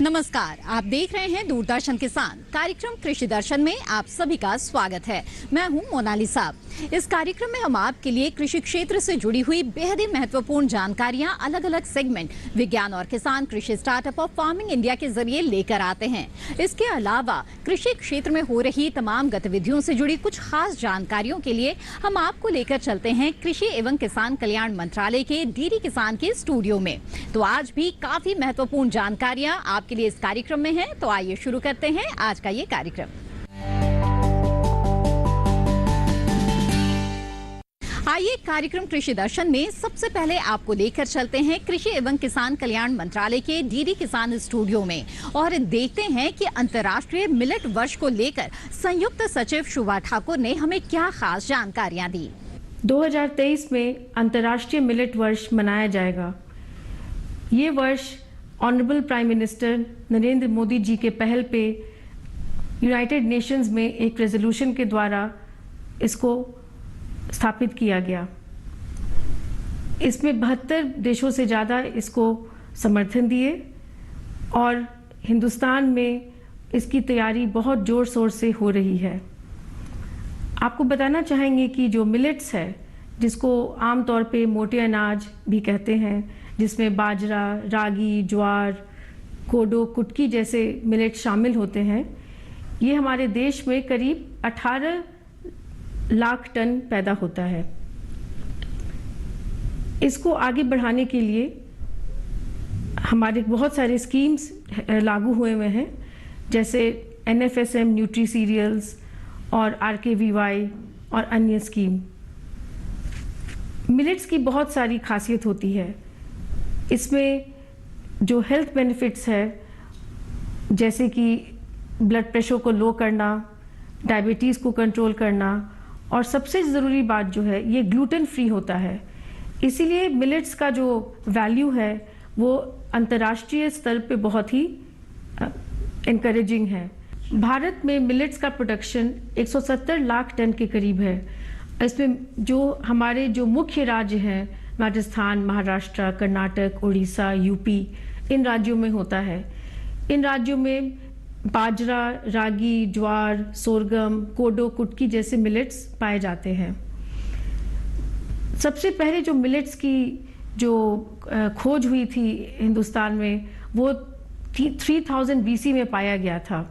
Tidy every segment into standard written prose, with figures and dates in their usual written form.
नमस्कार, आप देख रहे हैं दूरदर्शन किसान। कार्यक्रम कृषि दर्शन में आप सभी का स्वागत है। मैं हूं मोनालिसा। इस कार्यक्रम में हम आपके लिए कृषि क्षेत्र से जुड़ी हुई बेहद ही महत्वपूर्ण जानकारियां अलग अलग सेगमेंट विज्ञान और किसान कृषि स्टार्टअप और फार्मिंग इंडिया के जरिए लेकर आते हैं। इसके अलावा कृषि क्षेत्र में हो रही तमाम गतिविधियों से जुड़ी कुछ खास जानकारियों के लिए हम आपको लेकर चलते हैं कृषि एवं किसान कल्याण मंत्रालय के डीडी किसान के स्टूडियो में। तो आज भी काफी महत्वपूर्ण जानकारियां आपके लिए इस कार्यक्रम में है। तो आइए शुरू करते हैं आज का ये कार्यक्रम। आइए कार्यक्रम कृषि दर्शन में सबसे पहले आपको लेकर चलते हैं कृषि एवं किसान कल्याण मंत्रालय के डीडी किसान स्टूडियो में और देखते हैं कि अंतर्राष्ट्रीय मिलेट वर्ष को लेकर संयुक्त सचिव शुभा ठाकुर ने हमें क्या खास जानकारियां दी। 2023 में अंतर्राष्ट्रीय मिलेट वर्ष मनाया जाएगा। ये वर्ष honourable prime minister Narendra Modi ji के पहल पे यूनाइटेड नेशंस में एक रेजोल्यूशन के द्वारा इसको स्थापित किया गया। इसमें 72 देशों से ज़्यादा इसको समर्थन दिए और हिंदुस्तान में इसकी तैयारी बहुत ज़ोर शोर से हो रही है। आपको बताना चाहेंगे कि जो मिलेट्स है, जिसको आमतौर पे मोटे अनाज भी कहते हैं, जिसमें बाजरा, रागी, ज्वार, कोडो, कुटकी जैसे मिलेट शामिल होते हैं, ये हमारे देश में करीब 18 लाख टन पैदा होता है। इसको आगे बढ़ाने के लिए हमारे बहुत सारे स्कीम्स लागू हुए हैं, जैसे NFSM न्यूट्री सीरियल्स और RKVY और अन्य स्कीम। मिलेट्स की बहुत सारी खासियत होती है। इसमें जो हेल्थ बेनिफिट्स है, जैसे कि ब्लड प्रेशर को लो करना, डायबिटीज़ को कंट्रोल करना और सबसे ज़रूरी बात जो है, ये ग्लूटेन फ्री होता है। इसीलिए मिलेट्स का जो वैल्यू है वो अंतर्राष्ट्रीय स्तर पे बहुत ही इनकरेजिंग है। भारत में मिलेट्स का प्रोडक्शन 170 लाख टन के करीब है। इसमें जो हमारे जो मुख्य राज्य हैं, राजस्थान, महाराष्ट्र, कर्नाटक, उड़ीसा, यूपी, इन राज्यों में होता है। इन राज्यों में बाजरा, रागी, ज्वार, सोरगम, कोडो, कुटकी जैसे मिलेट्स पाए जाते हैं। सबसे पहले जो मिलेट्स की जो खोज हुई थी हिंदुस्तान में, वो 3000 BC में पाया गया था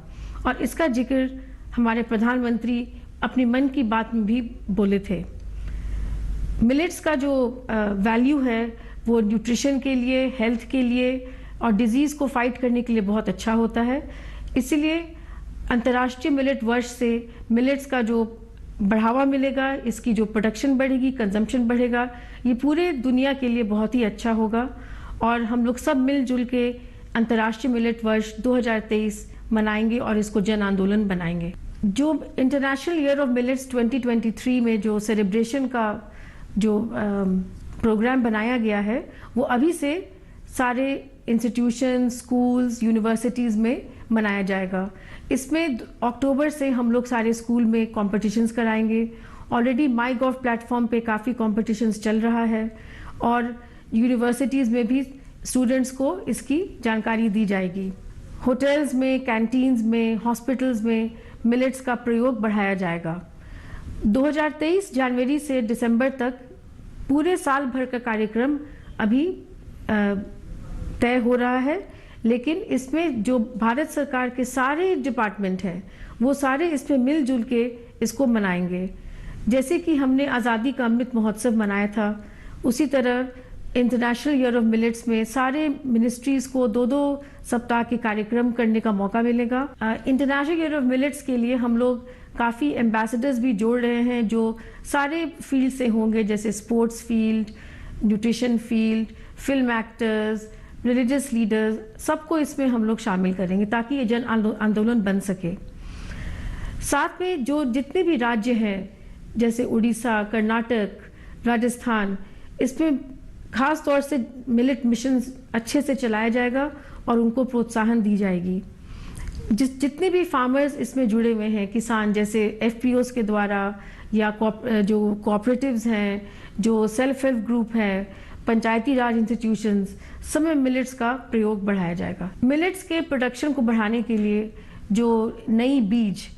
और इसका जिक्र हमारे प्रधानमंत्री अपनी मन की बात में भी बोले थे। मिलेट्स का जो वैल्यू है वो न्यूट्रिशन के लिए, हेल्थ के लिए और डिजीज़ को फाइट करने के लिए बहुत अच्छा होता है। इसीलिए अंतर्राष्ट्रीय मिलेट वर्ष से मिलेट्स का जो बढ़ावा मिलेगा, इसकी जो प्रोडक्शन बढ़ेगी, कंजम्पशन बढ़ेगा, ये पूरे दुनिया के लिए बहुत ही अच्छा होगा और हम लोग सब मिलजुल के अंतर्राष्ट्रीय मिलेट वर्ष 2023 मनाएंगे और इसको जन आंदोलन बनाएंगे। जो इंटरनेशनल ईयर ऑफ मिलेट्स 2023 में जो सेलिब्रेशन का जो प्रोग्राम बनाया गया है, वो अभी से सारे इंस्टीट्यूशन, स्कूल्स, यूनिवर्सिटीज़ में मनाया जाएगा। इसमें अक्टूबर से हम लोग सारे स्कूल में कॉम्पिटिशन्स कराएंगे। ऑलरेडी माई गॉव प्लेटफॉर्म पे काफ़ी कॉम्पिटिशन्स चल रहा है और यूनिवर्सिटीज़ में भी स्टूडेंट्स को इसकी जानकारी दी जाएगी। होटल्स में, कैंटीन्स में, हॉस्पिटल्स में मिलेट्स का प्रयोग बढ़ाया जाएगा। 2023 जनवरी से दिसंबर तक पूरे साल भर का कार्यक्रम अभी तय हो रहा है, लेकिन इसमें जो भारत सरकार के सारे डिपार्टमेंट हैं, वो सारे इसमें मिलजुल के इसको मनाएंगे। जैसे कि हमने आज़ादी का अमृत महोत्सव मनाया था, उसी तरह इंटरनेशनल ईयर ऑफ मिलेट्स में सारे मिनिस्ट्रीज को 2-2 सप्ताह के कार्यक्रम करने का मौका मिलेगा। इंटरनेशनल ईयर ऑफ मिलेट्स के लिए हम लोग काफ़ी एम्बेसडर्स भी जोड़ रहे हैं, जो सारे फील्ड से होंगे, जैसे sports field, nutrition field, film actors, religious leaders, सबको इसमें हम लोग शामिल करेंगे ताकि ये जन आंदोलन बन सके। साथ में जो जितने भी राज्य हैं, जैसे उड़ीसा, कर्नाटक, राजस्थान, इसमें खास तौर से मिलेट मिशन अच्छे से चलाया जाएगा और उनको प्रोत्साहन दी जाएगी। जितने भी फार्मर्स इसमें जुड़े हुए हैं, किसान, जैसे FPOs के द्वारा या जो कोऑपरेटिव्स हैं, जो सेल्फ हेल्प ग्रुप है, पंचायती राज इंस्टीट्यूशंस सब में मिलेट्स का प्रयोग बढ़ाया जाएगा। मिलेट्स के प्रोडक्शन को बढ़ाने के लिए जो नई बीज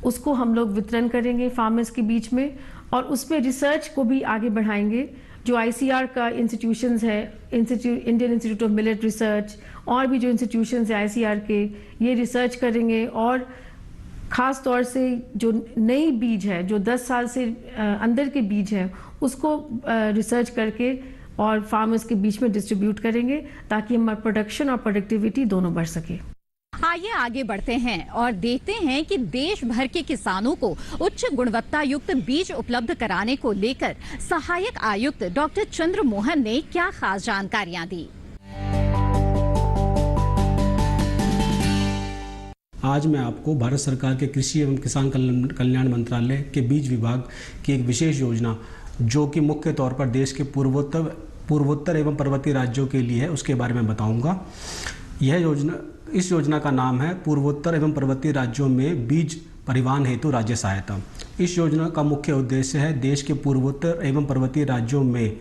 उसको हम लोग वितरण करेंगे फार्मर्स के बीच में, और उसमें रिसर्च को भी आगे बढ़ाएंगे। जो आईसीआर का इंस्टीट्यूशंस है, Indian institute of millet research, और भी जो इंस्टीट्यूशंस है आईसीआर के, ये रिसर्च करेंगे और ख़ास तौर से जो नई बीज है, जो 10 साल से अंदर के बीज हैं, उसको रिसर्च करके और फार्मर्स के बीच में डिस्ट्रीब्यूट करेंगे ताकि हमारा प्रोडक्शन और प्रोडक्टिविटी दोनों बढ़ सके। आइए आगे बढ़ते हैं और देखते हैं कि देश भर के किसानों को उच्च गुणवत्ता युक्त बीज उपलब्ध कराने को लेकर सहायक आयुक्त डॉक्टर चंद्र मोहन ने क्या खास जानकारियां दी। आज मैं आपको भारत सरकार के कृषि एवं किसान कल्याण मंत्रालय के बीज विभाग की एक विशेष योजना, जो कि मुख्य तौर पर देश के पूर्वोत्तर एवं पर्वतीय राज्यों के लिए है, उसके बारे में बताऊंगा। इस योजना का नाम है पूर्वोत्तर एवं पर्वतीय राज्यों में बीज परिवहन हेतु राज्य सहायता। इस योजना का मुख्य उद्देश्य है देश के पूर्वोत्तर एवं पर्वतीय राज्यों में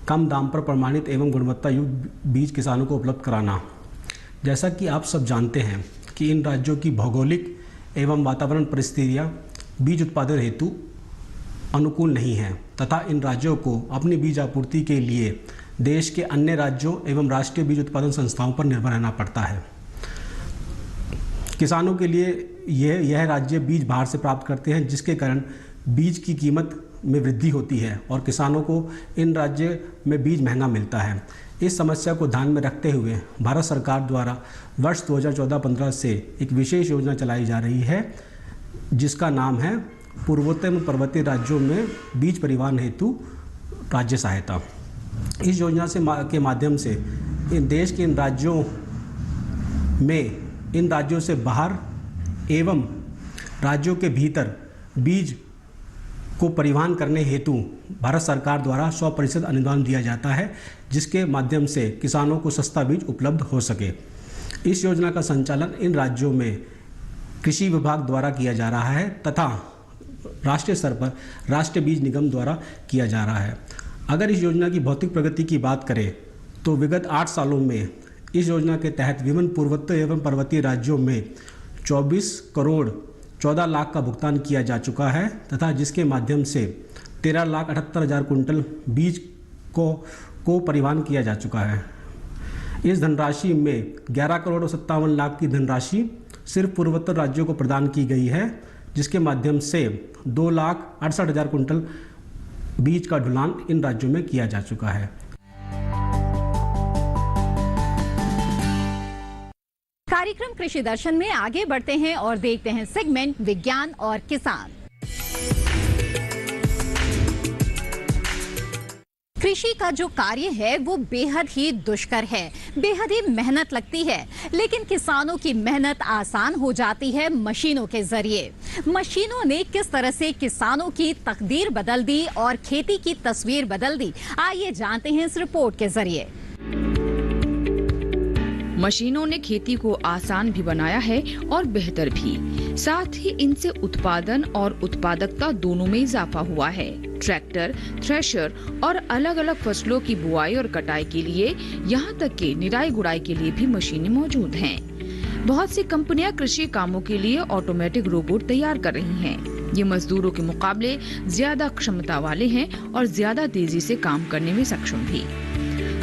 कम दाम पर प्रमाणित एवं गुणवत्ता युक्त बीज किसानों को उपलब्ध कराना। जैसा कि आप सब जानते हैं कि इन राज्यों की भौगोलिक एवं वातावरण परिस्थितियाँ बीज उत्पादन हेतु अनुकूल नहीं हैं तथा इन राज्यों को अपनी बीज आपूर्ति के लिए देश के अन्य राज्यों एवं राष्ट्रीय बीज उत्पादन संस्थाओं पर निर्भर रहना पड़ता है। किसानों के लिए यह राज्य बीज बाहर से प्राप्त करते हैं, जिसके कारण बीज की कीमत में वृद्धि होती है और किसानों को इन राज्य में बीज महंगा मिलता है। इस समस्या को ध्यान में रखते हुए भारत सरकार द्वारा वर्ष 2014-15 से एक विशेष योजना चलाई जा रही है, जिसका नाम है पूर्वोत्तर एवं पर्वतीय राज्यों में बीज परिवहन हेतु राज्य सहायता। इस योजना के माध्यम से देश के इन राज्यों से बाहर एवं राज्यों के भीतर बीज को परिवहन करने हेतु भारत सरकार द्वारा 100% अनुदान दिया जाता है, जिसके माध्यम से किसानों को सस्ता बीज उपलब्ध हो सके। इस योजना का संचालन इन राज्यों में कृषि विभाग द्वारा किया जा रहा है तथा राष्ट्रीय स्तर पर राष्ट्रीय बीज निगम द्वारा किया जा रहा है। अगर इस योजना की भौतिक प्रगति की बात करें तो विगत 8 सालों में इस योजना के तहत विभिन्न पूर्वोत्तर एवं पर्वतीय राज्यों में 24 करोड़ 14 लाख का भुगतान किया जा चुका है तथा जिसके माध्यम से 13,78,000 कुंटल बीज को परिवहन किया जा चुका है। इस धनराशि में 11 करोड़ 57 लाख की धनराशि सिर्फ पूर्वोत्तर राज्यों को प्रदान की गई है, जिसके माध्यम से 2,68,000 कुंटल बीज का ढुलान इन राज्यों में किया जा चुका है। कार्यक्रम कृषि दर्शन में आगे बढ़ते हैं और देखते हैं सेगमेंट विज्ञान और किसान। कृषि का जो कार्य है वो बेहद ही दुष्कर है, बेहद ही मेहनत लगती है, लेकिन किसानों की मेहनत आसान हो जाती है मशीनों के जरिए। मशीनों ने किस तरह से किसानों की तकदीर बदल दी और खेती की तस्वीर बदल दी, आइए जानते हैं इस रिपोर्ट के जरिए। मशीनों ने खेती को आसान भी बनाया है और बेहतर भी, साथ ही इनसे उत्पादन और उत्पादकता दोनों में इजाफा हुआ है। ट्रैक्टर, थ्रेशर और अलग अलग फसलों की बुआई और कटाई के लिए यहाँ तक कि निराई गुड़ाई के लिए भी मशीनें मौजूद हैं। बहुत सी कंपनियां कृषि कामों के लिए ऑटोमेटिक रोबोट तैयार कर रही हैं। ये मजदूरों के मुकाबले ज्यादा क्षमता वाले हैं और ज्यादा तेजी से काम करने में सक्षम भी।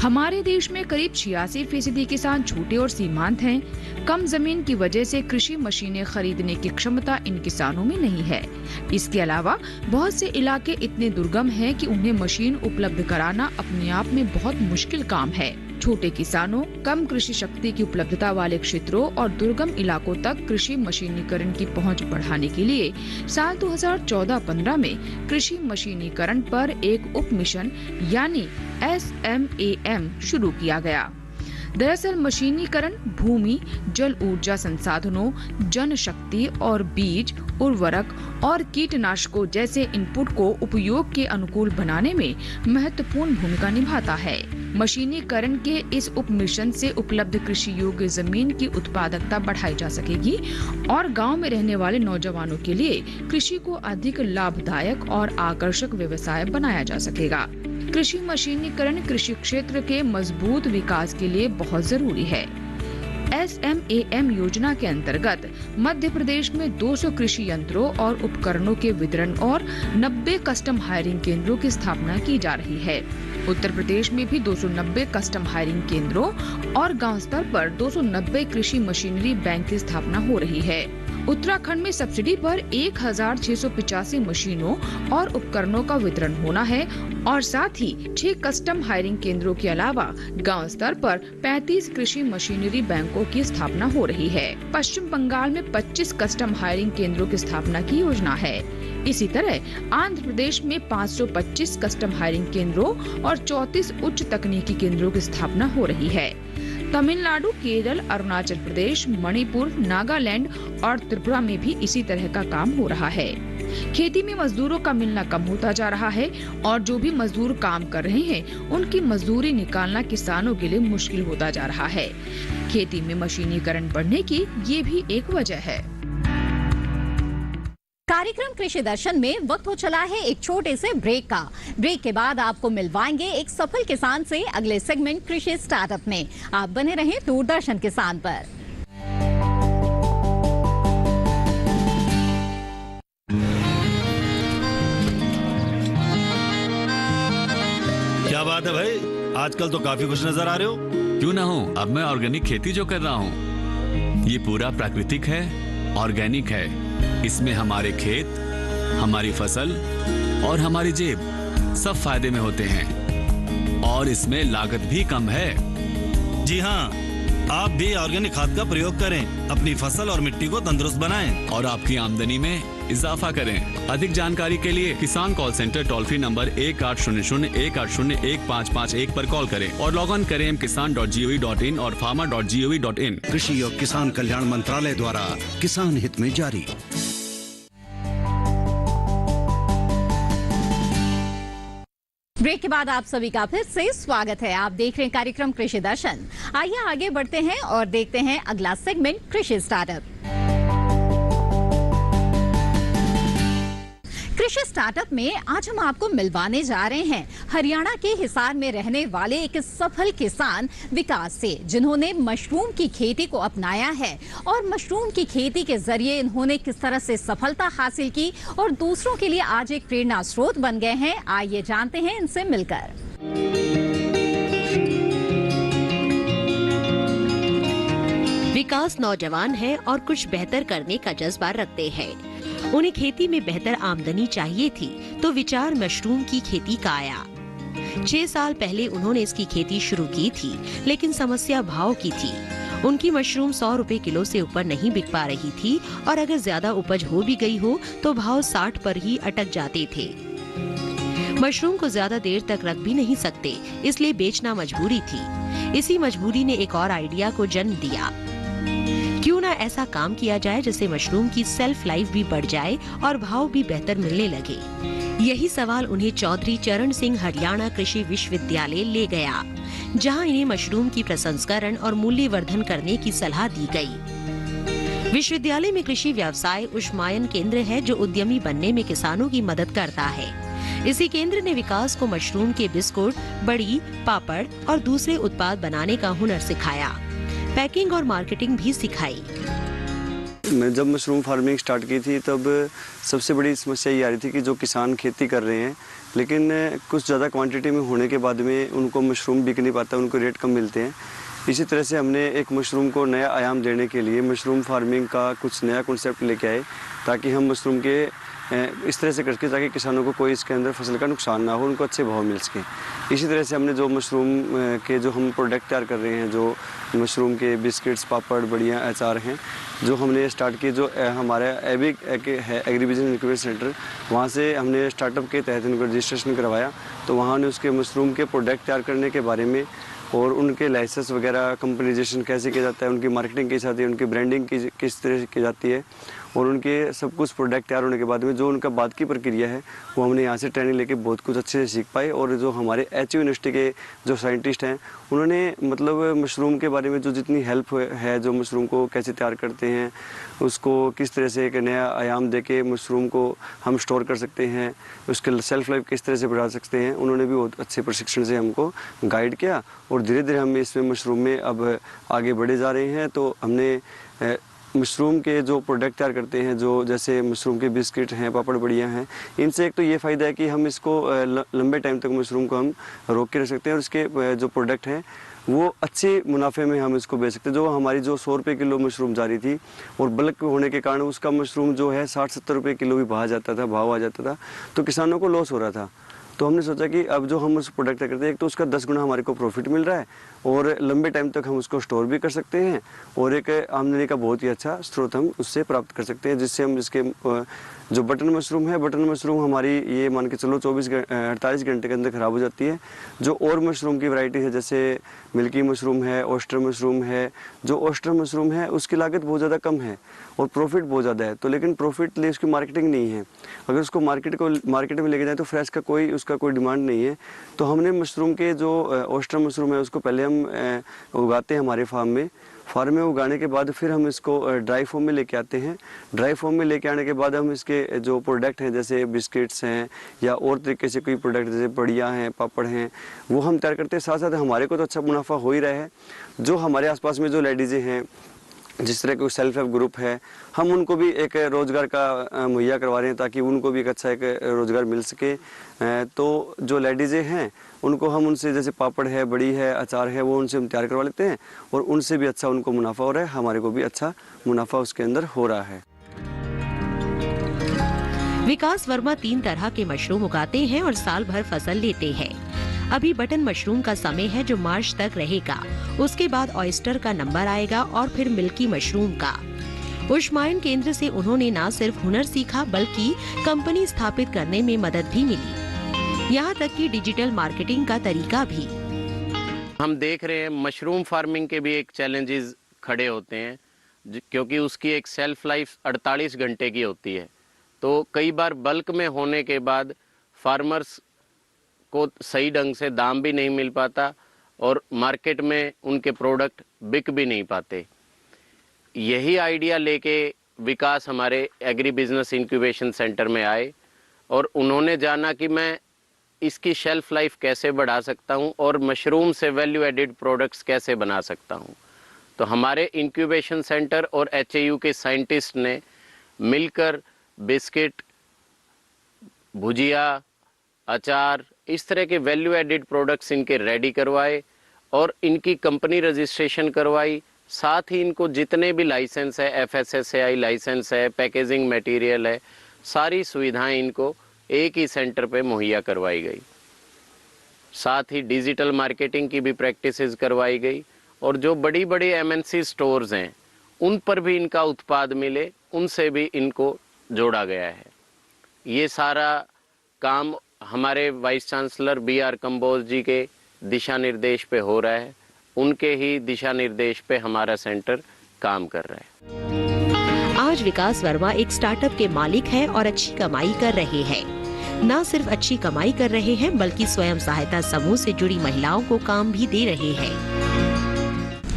हमारे देश में करीब 86% किसान छोटे और सीमांत हैं। कम जमीन की वजह से कृषि मशीनें खरीदने की क्षमता इन किसानों में नहीं है। इसके अलावा बहुत से इलाके इतने दुर्गम हैं कि उन्हें मशीन उपलब्ध कराना अपने आप में बहुत मुश्किल काम है। छोटे किसानों, कम कृषि शक्ति की उपलब्धता वाले क्षेत्रों और दुर्गम इलाकों तक कृषि मशीनीकरण की पहुंच बढ़ाने के लिए साल 2014-15 में कृषि मशीनीकरण पर एक उप मिशन यानी SMAM शुरू किया गया। दरअसल मशीनीकरण भूमि, जल ऊर्जा संसाधनों, जनशक्ति और बीज, उर्वरक और कीटनाशकों जैसे इनपुट को उपयोग के अनुकूल बनाने में महत्वपूर्ण भूमिका निभाता है। मशीनीकरण के इस उप मिशन से उपलब्ध कृषि योग्य जमीन की उत्पादकता बढ़ाई जा सकेगी और गांव में रहने वाले नौजवानों के लिए कृषि को अधिक लाभदायक और आकर्षक व्यवसाय बनाया जा सकेगा। कृषि मशीनीकरण कृषि क्षेत्र के मजबूत विकास के लिए बहुत जरूरी है। SMAM योजना के अंतर्गत मध्य प्रदेश में 200 कृषि यंत्रों और उपकरणों के वितरण और 90 कस्टम हायरिंग केंद्रों की स्थापना की जा रही है। उत्तर प्रदेश में भी 290 कस्टम हायरिंग केंद्रों और गांव स्तर पर 290 कृषि मशीनरी बैंक की स्थापना हो रही है। उत्तराखंड में सब्सिडी पर 1685 मशीनों और उपकरणों का वितरण होना है और साथ ही 6 कस्टम हायरिंग केंद्रों के अलावा गांव स्तर पर 35 कृषि मशीनरी बैंकों की स्थापना हो रही है। पश्चिम बंगाल में 25 कस्टम हायरिंग केंद्रों की स्थापना की योजना है। इसी तरह आंध्र प्रदेश में 525 कस्टम हायरिंग केंद्रों और 34 उच्च तकनीकी केंद्रों की स्थापना हो रही है। तमिलनाडु, केरल, अरुणाचल प्रदेश, मणिपुर, नागालैंड और त्रिपुरा में भी इसी तरह का काम हो रहा है। खेती में मजदूरों का मिलना कम होता जा रहा है और जो भी मजदूर काम कर रहे हैं उनकी मजदूरी निकालना किसानों के लिए मुश्किल होता जा रहा है। खेती में मशीनीकरण बढ़ने की ये भी एक वजह है। कार्यक्रम कृषि दर्शन में वक्त हो चला है एक छोटे से ब्रेक का। ब्रेक के बाद आपको मिलवाएंगे एक सफल किसान से अगले सेगमेंट कृषि स्टार्टअप में। आप बने रहें दूरदर्शन किसान पर। क्या बात है भाई, आजकल तो काफी खुश नजर आ रहे हो। क्यों ना हो, अब मैं ऑर्गेनिक खेती जो कर रहा हूँ ये पूरा प्राकृतिक है, ऑर्गेनिक है। इसमें हमारे खेत, हमारी फसल और हमारी जेब सब फायदे में होते हैं और इसमें लागत भी कम है। जी हाँ, आप भी ऑर्गेनिक खाद का प्रयोग करें, अपनी फसल और मिट्टी को तंदुरुस्त बनाएं और आपकी आमदनी में इजाफा करें। अधिक जानकारी के लिए किसान call centre toll free number 1800-180-1551 पर कॉल करें और लॉग ऑन करें kisan.gov.in और farmer.gov.in। कृषि और किसान कल्याण मंत्रालय द्वारा किसान हित में जारी। ब्रेक के बाद आप सभी का फिर से स्वागत है। आप देख रहे हैं कार्यक्रम कृषि दर्शन। आइए आगे बढ़ते हैं और देखते हैं अगला सेगमेंट कृषि स्टार्टअप। कृषि स्टार्टअप में आज हम आपको मिलवाने जा रहे हैं हरियाणा के हिसार में रहने वाले एक सफल किसान विकास से, जिन्होंने मशरूम की खेती को अपनाया है और मशरूम की खेती के जरिए इन्होंने किस तरह से सफलता हासिल की और दूसरों के लिए आज एक प्रेरणा स्रोत बन गए हैं। आइए जानते हैं इनसे मिलकर। विकास नौजवान है और कुछ बेहतर करने का जज्बा रखते हैं। उन्हें खेती में बेहतर आमदनी चाहिए थी तो विचार मशरूम की खेती का आया। 6 साल पहले उन्होंने इसकी खेती शुरू की थी, लेकिन समस्या भाव की थी। उनकी मशरूम 100 रुपए किलो से ऊपर नहीं बिक पा रही थी और अगर ज्यादा उपज हो भी गई हो तो भाव 60 पर ही अटक जाते थे। मशरूम को ज्यादा देर तक रख भी नहीं सकते, इसलिए बेचना मजबूरी थी। इसी मजबूरी ने एक और आइडिया को जन्म दिया। क्यों ना ऐसा काम किया जाए जिससे मशरूम की सेल्फ लाइफ भी बढ़ जाए और भाव भी बेहतर मिलने लगे। यही सवाल उन्हें चौधरी चरण सिंह हरियाणा कृषि विश्वविद्यालय ले गया, जहां इन्हें मशरूम की प्रसंस्करण और मूल्यवर्धन करने की सलाह दी गई। विश्वविद्यालय में कृषि व्यवसाय उष्मायन केंद्र है जो उद्यमी बनने में किसानों की मदद करता है। इसी केंद्र ने विकास को मशरूम के बिस्कुट, बड़ी, पापड़ और दूसरे उत्पाद बनाने का हुनर सिखाया। पैकिंग और मार्केटिंग भी सिखाई। मैं जब मशरूम फार्मिंग स्टार्ट की थी तब सबसे बड़ी समस्या ये आ रही थी कि जो किसान खेती कर रहे हैं लेकिन कुछ ज़्यादा क्वांटिटी में होने के बाद में उनको मशरूम बिक नहीं पाता, उनको रेट कम मिलते हैं। इसी तरह से हमने एक मशरूम को नया आयाम देने के लिए मशरूम फार्मिंग का कुछ नया कॉन्सेप्ट लेके आए, ताकि हम मशरूम के इस तरह से करके ताकि किसानों को कोई इसके अंदर फसल का नुकसान ना हो, उनको अच्छे भाव मिल सके। इसी तरह से हमने जो मशरूम के जो हम प्रोडक्ट तैयार कर रहे हैं, जो मशरूम के बिस्किट्स, पापड़, बड़ियाँ, अचार हैं, जो हमने स्टार्ट किए, जो हमारा एबिक है एग्री बिजनेस इंक्यूबेशन सेंटर, वहाँ से हमने स्टार्टअप के तहत उनको रजिस्ट्रेशन करवाया। तो वहाँ ने उसके मशरूम के प्रोडक्ट तैयार करने के बारे में और उनके लाइसेंस वगैरह, कंपनीजेशन कैसे किया जाता है, उनकी मार्केटिंग की जाती है, उनकी ब्रांडिंग किस तरह से की जाती है, और उनके सब कुछ प्रोडक्ट तैयार होने के बाद में जो उनका बाद की प्रक्रिया है वो हमने यहाँ से ट्रेनिंग लेके बहुत कुछ अच्छे से सीख पाए। और जो हमारे HU यूनिवर्सिटी के जो साइंटिस्ट हैं उन्होंने मतलब मशरूम के बारे में जो जितनी हेल्प है, जो मशरूम को कैसे तैयार करते हैं, उसको किस तरह से एक नया आयाम देके मशरूम को हम स्टोर कर सकते हैं, उसके सेल्फ लाइफ किस तरह से बढ़ा सकते हैं, उन्होंने भी बहुत अच्छे प्रशिक्षण से हमको गाइड किया। और धीरे धीरे हम इसमें मशरूम में अब आगे बढ़े जा रहे हैं। तो हमने मशरूम के जो प्रोडक्ट तैयार करते हैं, जो जैसे मशरूम के बिस्किट हैं, पापड़ बड़ियाँ हैं, इनसे एक तो ये फ़ायदा है कि हम इसको लंबे टाइम तक मशरूम को हम रोक के रख सकते हैं और इसके जो प्रोडक्ट हैं वो अच्छे मुनाफे में हम इसको बेच सकते हैं। जो हमारी जो 100 रुपये किलो मशरूम जा रही थी और बल्क होने के कारण उसका मशरूम जो है 60-70 रुपये किलो भी भाव आ जाता था, तो किसानों को लॉस हो रहा था। तो हमने सोचा कि अब जो हम उस प्रोडक्ट करते हैं, एक तो उसका 10 गुना हमारे को प्रॉफिट मिल रहा है और लंबे टाइम तक हम उसको स्टोर भी कर सकते हैं और एक आमदनी का बहुत ही अच्छा स्रोत हम उससे प्राप्त कर सकते हैं। जिससे हम इसके जो बटन मशरूम है, बटन मशरूम हमारी ये मान के चलो 48 घंटे के अंदर ख़राब हो जाती है। जो और मशरूम की वैरायटी है, जैसे मिल्की मशरूम है, ऑयस्टर मशरूम है, जो ऑयस्टर मशरूम है उसकी लागत बहुत ज़्यादा कम है और प्रॉफिट बहुत ज़्यादा है। तो लेकिन प्रॉफिट लिए उसकी मार्केटिंग नहीं है। अगर उसको मार्केट में लेके जाए तो फ्रेश का उसका कोई डिमांड नहीं है। तो हमने मशरूम के जो ऑयस्टर मशरूम है उसको पहले हम उगाते हैं हमारे फार्म में उगाने के बाद फिर हम इसको ड्राई फॉर्म में लेके आते हैं। ड्राई फॉर्म में लेके आने के बाद हम इसके जो प्रोडक्ट हैं, जैसे बिस्किट्स हैं या और तरीके से कोई प्रोडक्ट जैसे बड़ियाँ हैं, पापड़ हैं, वो हम तैयार करते हैं। साथ साथ हमारे को तो अच्छा मुनाफा हो ही रहा है। जो हमारे आसपास में जो लेडीज़ें हैं, जिस तरह के सेल्फ हेल्प ग्रुप है, हम उनको भी एक रोज़गार का मुहैया करवा रहे हैं ताकि उनको भी एक अच्छा एक रोज़गार मिल सके। तो जो लेडीज़ें हैं उनको हम उनसे जैसे पापड़ है, बड़ी है, अचार है, वो उनसे हम तैयार करवा लेते हैं और उनसे भी अच्छा उनको मुनाफा हो रहा है, हमारे को भी अच्छा मुनाफा उसके अंदर हो रहा है। विकास वर्मा 3 तरह के मशरूम उगाते हैं और साल भर फसल लेते हैं। अभी बटन मशरूम का समय है जो मार्च तक रहेगा। उसके बाद ऑयस्टर का नंबर आएगा और फिर मिल्की मशरूम का। उष्मायन केंद्र से उन्होंने न सिर्फ हुनर सीखा बल्कि कंपनी स्थापित करने में मदद भी मिली, यहाँ तक कि डिजिटल मार्केटिंग का तरीका भी। हम देख रहे हैं मशरूम फार्मिंग के भी एक चैलेंजेस खड़े होते हैं, क्योंकि उसकी एक सेल्फ लाइफ 48 घंटे की होती है। तो कई बार बल्क में होने के बाद फार्मर्स को सही ढंग से दाम भी नहीं मिल पाता और मार्केट में उनके प्रोडक्ट बिक भी नहीं पाते। यही आइडिया लेके विकास हमारे एग्री बिजनेस इंक्यूबेशन सेंटर में आए और उन्होंने जाना कि मैं इसकी शेल्फ लाइफ कैसे बढ़ा सकता हूं और मशरूम से वैल्यू एडिड प्रोडक्ट्स कैसे बना सकता हूं। तो हमारे इंक्यूबेशन सेंटर और HAU के साइंटिस्ट ने मिलकर बिस्किट, भुजिया, अचार, इस तरह के वैल्यू एडिड प्रोडक्ट्स इनके रेडी करवाए और इनकी कंपनी रजिस्ट्रेशन करवाई। साथ ही इनको जितने भी लाइसेंस है, FSSAI लाइसेंस है, पैकेजिंग मटेरियल है, सारी सुविधाएं इनको एक ही सेंटर पे मुहैया करवाई गई। साथ ही डिजिटल मार्केटिंग की भी प्रैक्टिसेस करवाई गई और जो बड़ी बड़ी MNC स्टोर्स हैं उन पर भी इनका उत्पाद मिले, उनसे भी इनको जोड़ा गया है। ये सारा काम हमारे वाइस चांसलर BR कंबोज जी के दिशा निर्देश पे हो रहा है। उनके ही दिशा निर्देश पे हमारा सेंटर काम कर रहा है। आज विकास वर्मा एक स्टार्टअप के मालिक हैं और अच्छी कमाई कर रहे हैं। न सिर्फ अच्छी कमाई कर रहे हैं बल्कि स्वयं सहायता समूह से जुड़ी महिलाओं को काम भी दे रहे हैं।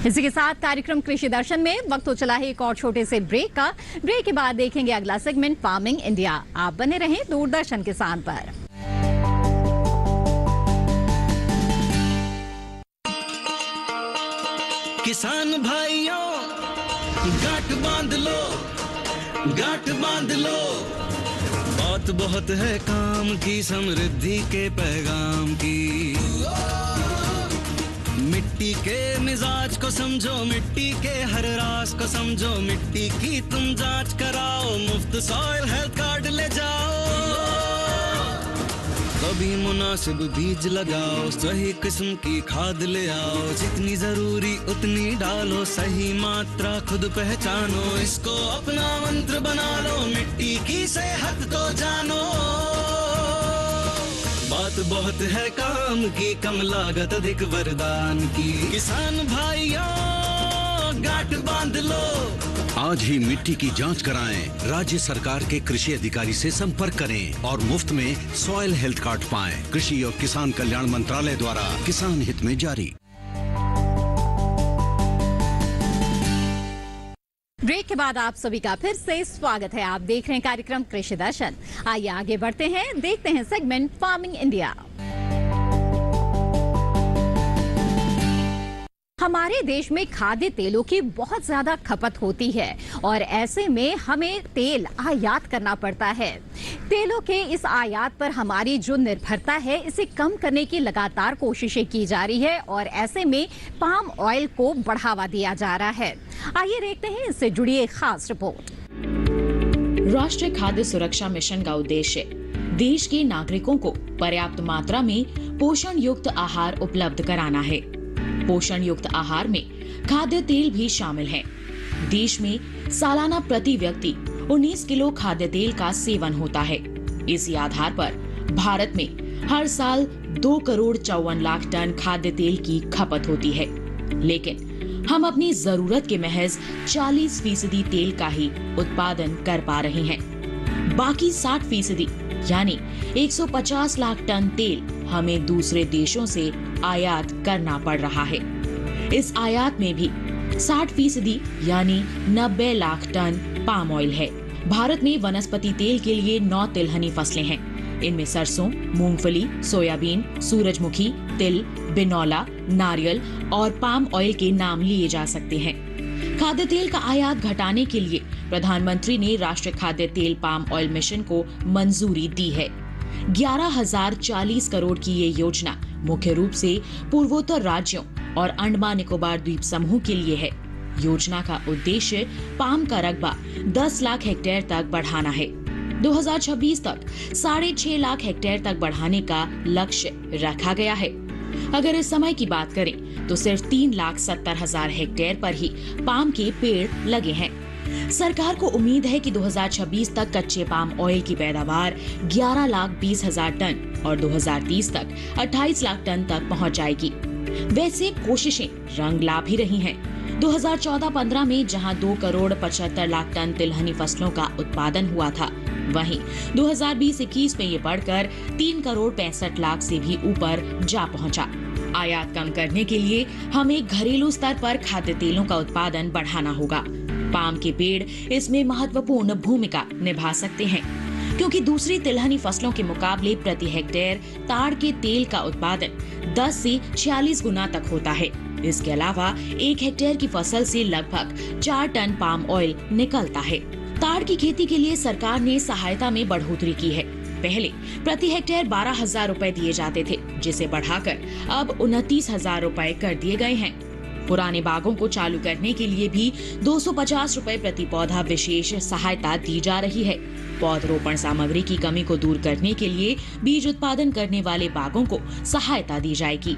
इसी के साथ कार्यक्रम कृषि दर्शन में वक्त हो चला है एक और छोटे से ब्रेक का। ब्रेक के बाद देखेंगे अगला सेगमेंट फार्मिंग इंडिया। आप बने रहें दूरदर्शन किसान पर। किसान भाइयों गांठ बांध लो, गांठ बांध लो, बात बहुत है काम की, समृद्धि के पैगाम की। मिट्टी के मिजाज को समझो, मिट्टी के हर राज को समझो, मिट्टी की तुम जांच कराओ, मुफ्त सॉइल हेल्थ कार्ड ले जाओ। कभी मुनासिब बीज लगाओ, सही किस्म की खाद ले आओ, जितनी जरूरी उतनी डालो, सही मात्रा खुद पहचानो, इसको अपना मंत्र बना लो, मिट्टी की सेहत को जानो। बात बहुत है काम की, कम लागत अधिक वरदान की। किसान भाइयों गांठ बांध लो, आज ही मिट्टी की जांच कराएं। राज्य सरकार के कृषि अधिकारी से संपर्क करें और मुफ्त में सॉइल हेल्थ कार्ड पाएं। कृषि और किसान कल्याण मंत्रालय द्वारा किसान हित में जारी। ब्रेक के बाद आप सभी का फिर से स्वागत है। आप देख रहे हैं कार्यक्रम कृषि दर्शन। आइए आगे बढ़ते हैं, देखते हैं सेगमेंट फार्मिंग इंडिया। हमारे देश में खाद्य तेलों की बहुत ज्यादा खपत होती है और ऐसे में हमें तेल आयात करना पड़ता है। तेलों के इस आयात पर हमारी जो निर्भरता है इसे कम करने की लगातार कोशिशें की जा रही है और ऐसे में पाम ऑयल को बढ़ावा दिया जा रहा है। आइए देखते हैं इससे जुड़ी एक खास रिपोर्ट। राष्ट्रीय खाद्य सुरक्षा मिशन का उद्देश्य देश के नागरिकों को पर्याप्त मात्रा में पोषण युक्त आहार उपलब्ध कराना है। पोषण युक्त आहार में खाद्य तेल भी शामिल है। देश में सालाना प्रति व्यक्ति 19 किलो खाद्य तेल का सेवन होता है। इसी आधार पर भारत में हर साल 2 करोड़ 54 लाख टन खाद्य तेल की खपत होती है, लेकिन हम अपनी जरूरत के महज 40% तेल का ही उत्पादन कर पा रहे हैं। बाकी 60% यानी 150 लाख टन तेल हमें दूसरे देशों से आयात करना पड़ रहा है। इस आयात में भी 60% यानी 90 लाख टन पाम ऑयल है। भारत में वनस्पति तेल के लिए 9 तिलहनी फसलें हैं। इनमें सरसों, मूंगफली, सोयाबीन, सूरजमुखी, तिल, बिनौला, नारियल और पाम ऑयल के नाम लिए जा सकते हैं। खाद्य तेल का आयात घटाने के लिए प्रधानमंत्री ने राष्ट्रीय खाद्य तेल पाम ऑयल मिशन को मंजूरी दी है। 11,040 करोड़ की ये योजना मुख्य रूप से पूर्वोत्तर राज्यों और अंडमान निकोबार द्वीप समूह के लिए है। योजना का उद्देश्य पाम का रकबा 10 लाख हेक्टेयर तक बढ़ाना है। 2026 तक 6.5 लाख हेक्टेयर तक बढ़ाने का लक्ष्य रखा गया है। अगर इस समय की बात करें तो सिर्फ 3,70,000 हेक्टेयर पर ही पाम के पेड़ लगे हैं। सरकार को उम्मीद है कि 2026 तक कच्चे पाम ऑयल की पैदावार 11,20,000 टन और 2030 तक 28 लाख टन तक पहुंच जाएगी। वैसे कोशिशें रंग ला भी रही हैं। 2014-15 में जहां 2 करोड़ 75 लाख टन तिलहनी फसलों का उत्पादन हुआ था, वहीं 2020-21 में ये बढ़कर 3 करोड़ 65 लाख से भी ऊपर जा पहुंचा। आयात कम करने के लिए हमें घरेलू स्तर पर खाद्य तेलों का उत्पादन बढ़ाना होगा। पाम के पेड़ इसमें महत्वपूर्ण भूमिका निभा सकते हैं, क्योंकि दूसरी तिलहनी फसलों के मुकाबले प्रति हेक्टेयर ताड़ के तेल का उत्पादन 10 से 46 गुना तक होता है। इसके अलावा 1 हेक्टेयर की फसल से लगभग 4 टन पाम ऑयल निकलता है। ताड़ की खेती के लिए सरकार ने सहायता में बढ़ोतरी की है। पहले प्रति हेक्टेयर 12,000 रुपए दिए जाते थे, जिसे बढ़ाकर अब 29,000 रुपए कर दिए गए हैं। पुराने बागों को चालू करने के लिए भी 250 रुपए प्रति पौधा विशेष सहायता दी जा रही है। पौधरोपण सामग्री की कमी को दूर करने के लिए बीज उत्पादन करने वाले बागों को सहायता दी जाएगी।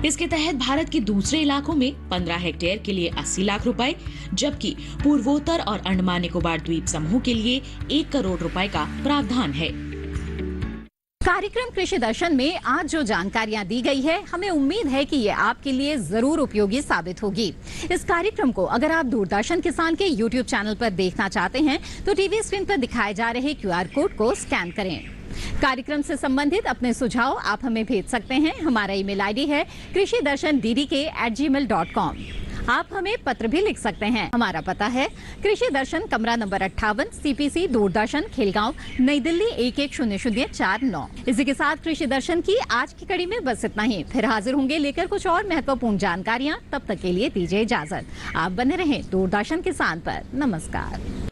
इसके तहत भारत के दूसरे इलाकों में 15 हेक्टेयर के लिए 80 लाख रुपए, जबकि पूर्वोत्तर और अंडमान निकोबार द्वीप समूह के लिए 1 करोड़ रुपए का प्रावधान है। कार्यक्रम कृषि दर्शन में आज जो जानकारियां दी गई है, हमें उम्मीद है कि ये आपके लिए जरूर उपयोगी साबित होगी। इस कार्यक्रम को अगर आप दूरदर्शन किसान के YouTube चैनल पर देखना चाहते हैं तो टीवी स्क्रीन पर दिखाए जा रहे QR कोड को स्कैन करें। कार्यक्रम से संबंधित अपने सुझाव आप हमें भेज सकते हैं। हमारा ईमेल आईडी है krishidarshandddk@gmail.com। आप हमें पत्र भी लिख सकते हैं। हमारा पता है कृषि दर्शन, कमरा नंबर 58, CPC, दूरदर्शन, खेलगांव, नई दिल्ली 110049। इसी के साथ कृषि दर्शन की आज की कड़ी में बस इतना ही। फिर हाजिर होंगे लेकर कुछ और महत्वपूर्ण जानकारियां। तब तक के लिए दीजिए इजाजत। आप बने रहें दूरदर्शन किसान पर। नमस्कार।